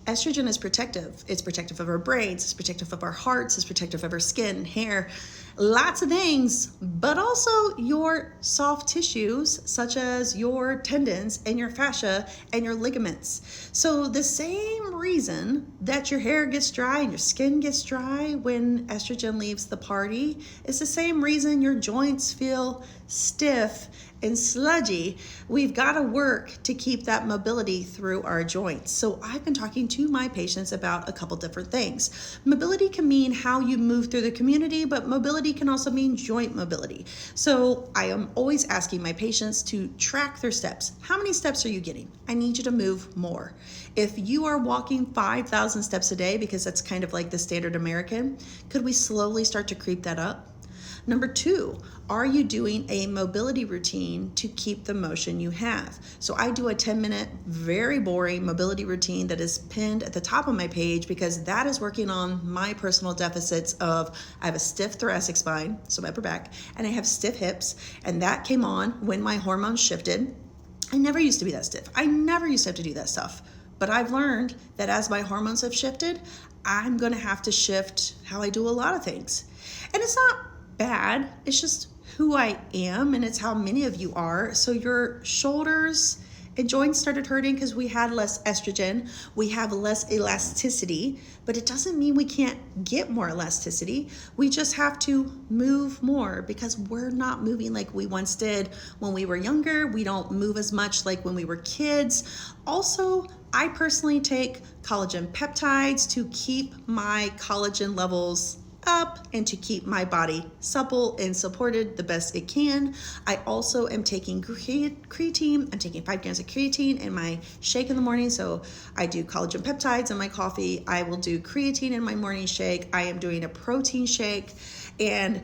Estrogen is protective. It's protective of our brains, it's protective of our hearts, it's protective of our skin, hair, lots of things, but also your soft tissues, such as your tendons and your fascia and your ligaments. So the same reason that your hair gets dry and your skin gets dry when estrogen leaves the party is the same reason your joints feel stiff and sludgy. We've got to work to keep that mobility through our joints. So I've been talking to my patients about a couple different things. Mobility can mean how you move through the community, but mobility can also mean joint mobility. So I am always asking my patients to track their steps. How many steps are you getting? I need you to move more. If you are walking 5,000 steps a day, because that's kind of like the standard American, could we slowly start to creep that up? Number 2, are you doing a mobility routine to keep the motion you have? So I do a 10-minute, very boring mobility routine that is pinned at the top of my page because that is working on my personal deficits of, I have a stiff thoracic spine, so my upper back, and I have stiff hips, and that came on when my hormones shifted. I never used to be that stiff. I never used to have to do that stuff. But I've learned that as my hormones have shifted, I'm gonna have to shift how I do a lot of things. And it's not bad, it's just who I am, and it's how many of you are. So your shoulders and joints started hurting because we had less estrogen, we have less elasticity, but it doesn't mean we can't get more elasticity. We just have to move more because we're not moving like we once did when we were younger. We don't move as much like when we were kids. Also, I personally take collagen peptides to keep my collagen levels up and to keep my body supple and supported the best it can. I also am taking creatine. I'm taking 5 grams of creatine in my shake in the morning. So I do collagen peptides in my coffee. I will do creatine in my morning shake. I am doing a protein shake. And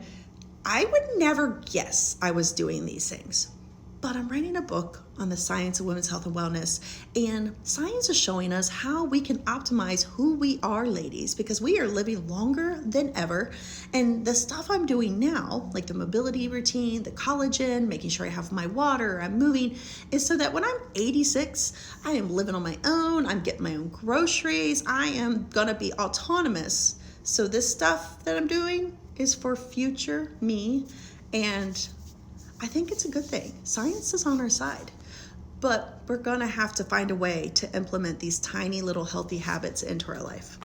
I would never guess I was doing these things. But I'm writing a book on the science of women's health and wellness, and science is showing us how we can optimize who we are, ladies, because we are living longer than ever. And the stuff I'm doing now, like the mobility routine, the collagen, making sure I have my water, I'm moving, is so that when I'm 86, I am living on my own, I'm getting my own groceries, I am gonna be autonomous. So this stuff that I'm doing is for future me, and I think it's a good thing. Science is on our side, but we're gonna have to find a way to implement these tiny little healthy habits into our life.